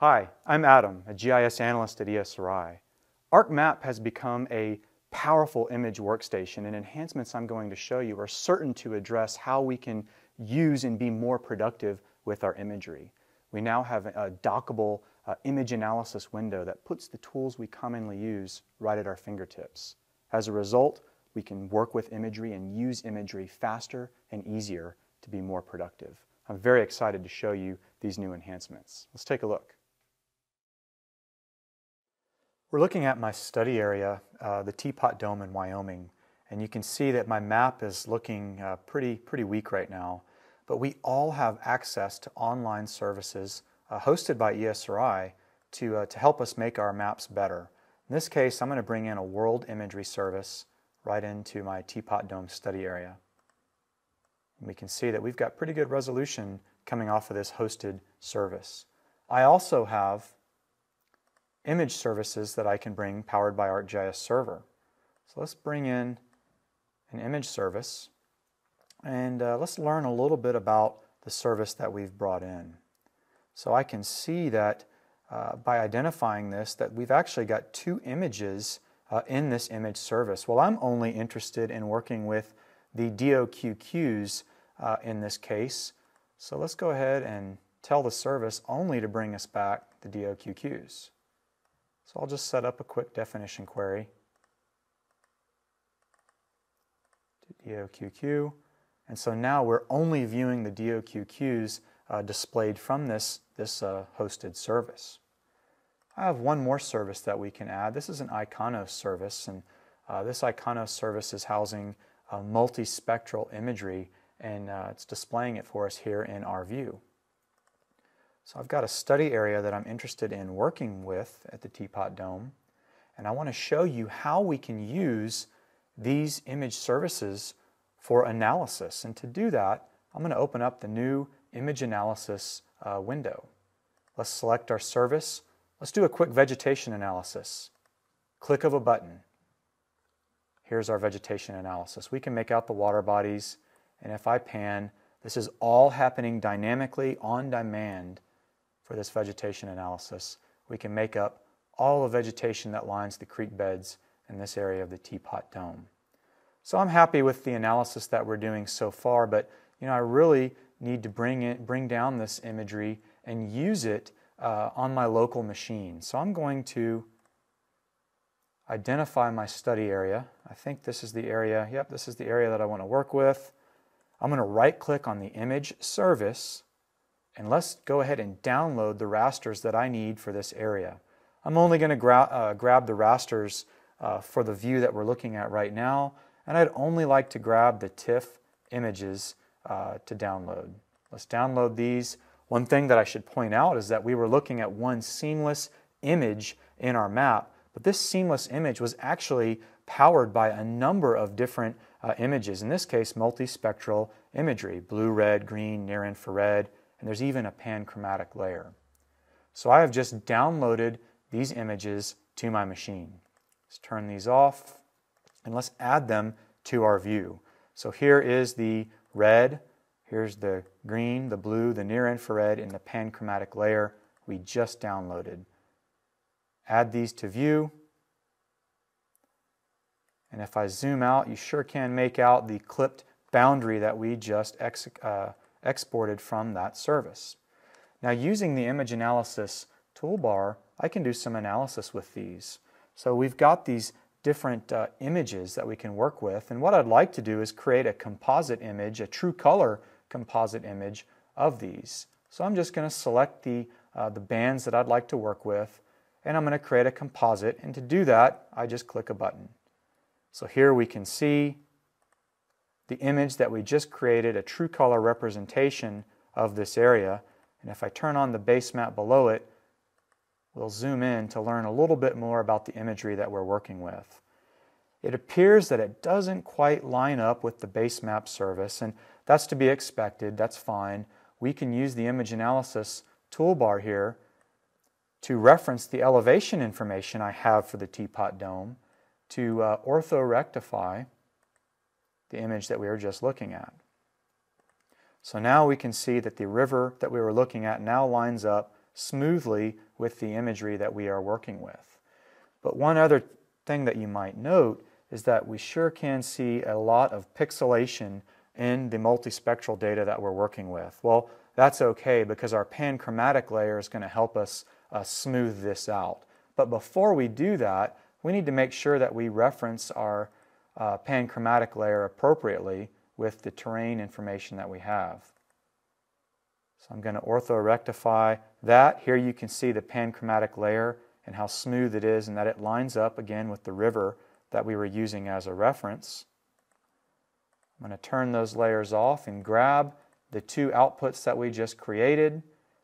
Hi, I'm Adam, a GIS analyst at ESRI. ArcMap has become a powerful image workstation, and enhancements I'm going to show you are certain to address how we can use and be more productive with our imagery. We now have a dockable image analysis window that puts the tools we commonly use right at our fingertips. As a result, we can work with imagery and use imagery faster and easier to be more productive. I'm very excited to show you these new enhancements. Let's take a look. We're looking at my study area, the Teapot Dome in Wyoming, and you can see that my map is looking pretty weak right now. But we all have access to online services hosted by ESRI to help us make our maps better. In this case, I'm going to bring in a world imagery service right into my Teapot Dome study area. And we can see that we've got pretty good resolution coming off of this hosted service. I also have image services that I can bring powered by ArcGIS server. So let's bring in an image service and let's learn a little bit about the service that we've brought in. So I can see that by identifying this that we've actually got two images in this image service. Well, I'm only interested in working with the DOQQs in this case. So let's go ahead and tell the service only to bring us back the DOQQs. So I'll just set up a quick definition query to DOQQ. And so now we're only viewing the DOQQs displayed from this hosted service. I have one more service that we can add. This is an Iconos service, and this Iconos service is housing multispectral imagery, and it's displaying it for us here in our view. So I've got a study area that I'm interested in working with at the Teapot Dome, and I want to show you how we can use these image services for analysis. And to do that, I'm going to open up the new image analysis window. Let's select our service. Let's do a quick vegetation analysis. Click of a button. Here's our vegetation analysis. We can make out the water bodies, and if I pan, this is all happening dynamically on demand. For this vegetation analysis, we can make up all the vegetation that lines the creek beds in this area of the Teapot Dome. So I'm happy with the analysis that we're doing so far, but I really need to bring down this imagery and use it on my local machine. So I'm going to identify my study area. I think this is the area. Yep, this is the area that I want to work with. I'm going to right-click on the image service. And let's go ahead and download the rasters that I need for this area. I'm only going to grab the rasters for the view that we're looking at right now, and I'd only like to grab the TIFF images to download. Let's download these. One thing that I should point out is that we were looking at one seamless image in our map, but this seamless image was actually powered by a number of different images. In this case, multispectral imagery, blue, red, green, near-infrared, and there's even a pan-chromatic layer. So I have just downloaded these images to my machine. Let's turn these off and let's add them to our view. So here is the red, here's the green, the blue, the near-infrared, and the pan-chromatic layer we just downloaded. Add these to view, and if I zoom out, you sure can make out the clipped boundary that we just exported from that service. Now, using the image analysis toolbar, I can do some analysis with these. So we've got these different images that we can work with, and what I'd like to do is create a composite image, a true color composite image of these. So I'm just going to select the bands that I'd like to work with, and I'm going to create a composite, and to do that, I just click a button. So here we can see the image that we just created, a true color representation of this area. And if I turn on the base map below it, we'll zoom in to learn a little bit more about the imagery that we're working with. It appears that it doesn't quite line up with the base map service, and that's to be expected. That's fine. We can use the image analysis toolbar here to reference the elevation information I have for the Teapot Dome to orthorectify the image that we were just looking at. So now we can see that the river that we were looking at now lines up smoothly with the imagery that we are working with. But one other thing that you might note is that we sure can see a lot of pixelation in the multispectral data that we're working with. Well, that's okay because our panchromatic layer is going to help us smooth this out. But before we do that, we need to make sure that we reference our panchromatic layer appropriately with the terrain information that we have. So I'm going to orthorectify that. Here you can see the panchromatic layer and how smooth it is and that it lines up again with the river that we were using as a reference. I'm going to turn those layers off and grab the two outputs that we just created,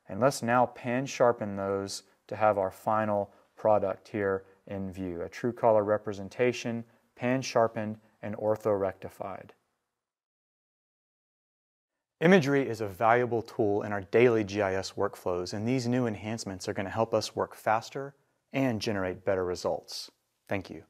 and let's now pan sharpen those to have our final product here in view, a true color representation, pan sharpened and orthorectified. Imagery is a valuable tool in our daily GIS workflows, and these new enhancements are going to help us work faster and generate better results. Thank you.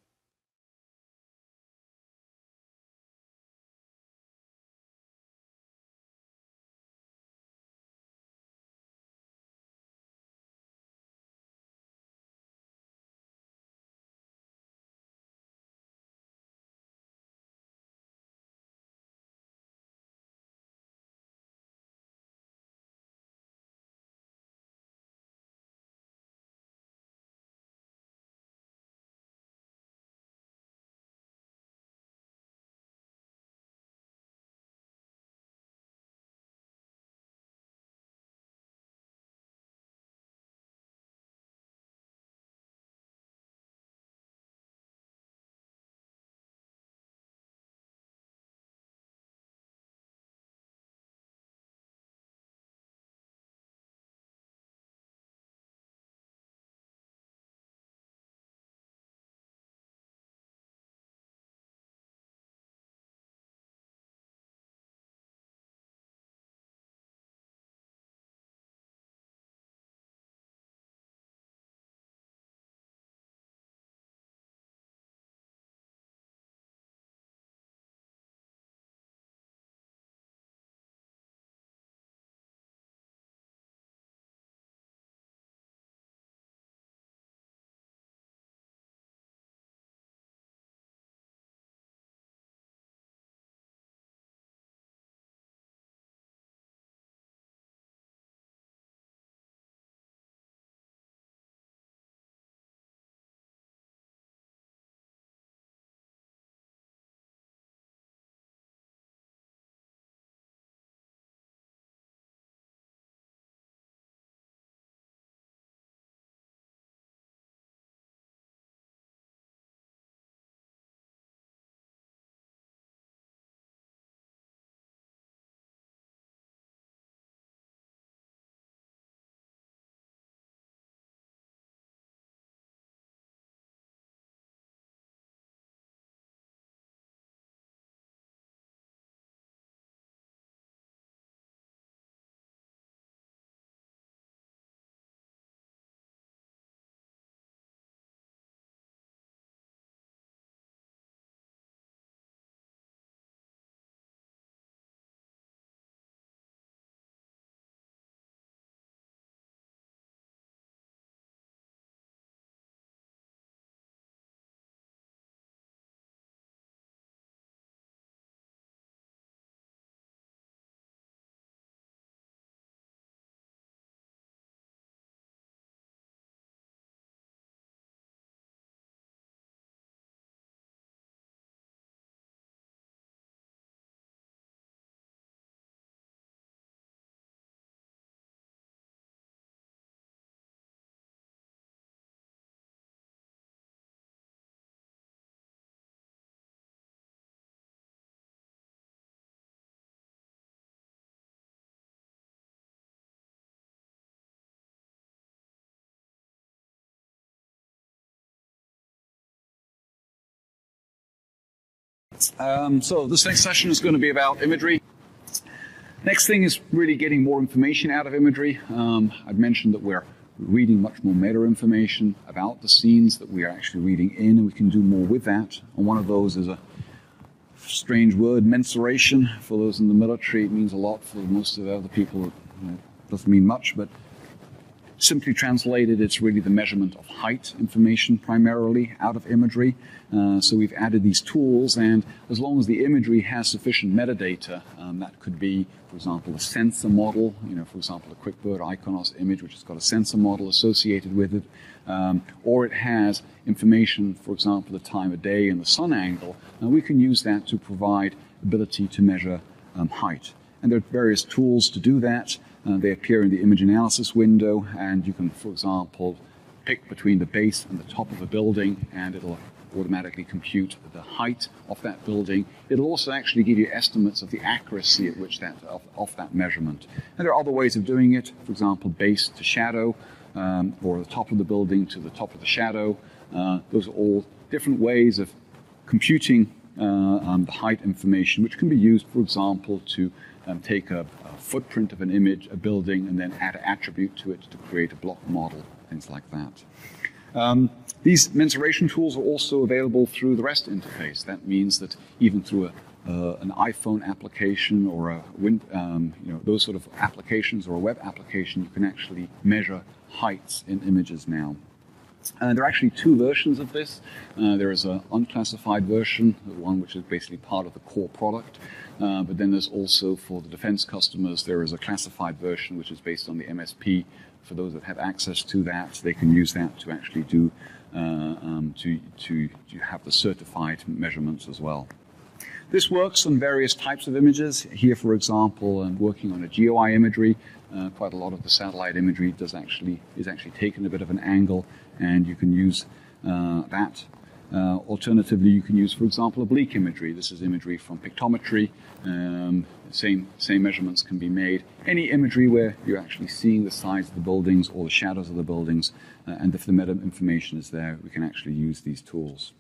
So this next session is going to be about imagery. Next thing is really getting more information out of imagery. I've mentioned that we're reading much more meta information about the scenes that we are actually reading in, and we can do more with that. And one of those is a strange word, mensuration. For those in the military, it means a lot. For most of the other people, it doesn't mean much. But Simply translated, it's really the measurement of height information primarily out of imagery. So we've added these tools, and as long as the imagery has sufficient metadata, that could be, for example, a sensor model, for example, a QuickBird Iconos image, which has got a sensor model associated with it, or it has information, for example, the time of day and the sun angle, we can use that to provide ability to measure height. And there are various tools to do that. They appear in the image analysis window, and you can, for example, pick between the base and the top of a building, and it'll automatically compute the height of that building. It'll also actually give you estimates of the accuracy at which of that measurement. And there are other ways of doing it, for example, base to shadow, or the top of the building to the top of the shadow. Those are all different ways of computing the height information, which can be used, for example, to take a footprint of an image, a building, and then add an attribute to it to create a block model, things like that. These mensuration tools are also available through the REST interface. That means that even through an iPhone application or those sort of applications or a web application, you can actually measure heights in images now. There are actually two versions of this. There is an unclassified version, the one which is basically part of the core product. But then there's also, for the defense customers, there is a classified version which is based on the MSP. For those that have access to that, they can use that to actually do to have the certified measurements as well. This works on various types of images. Here, for example, I'm working on a GeoEye imagery. Quite a lot of the satellite imagery is actually taken a bit of an angle, and you can use that. Alternatively, you can use, for example, oblique imagery. This is imagery from pictometry. Same measurements can be made. Any imagery where you're actually seeing the sides of the buildings or the shadows of the buildings, and if the meta information is there, we can actually use these tools.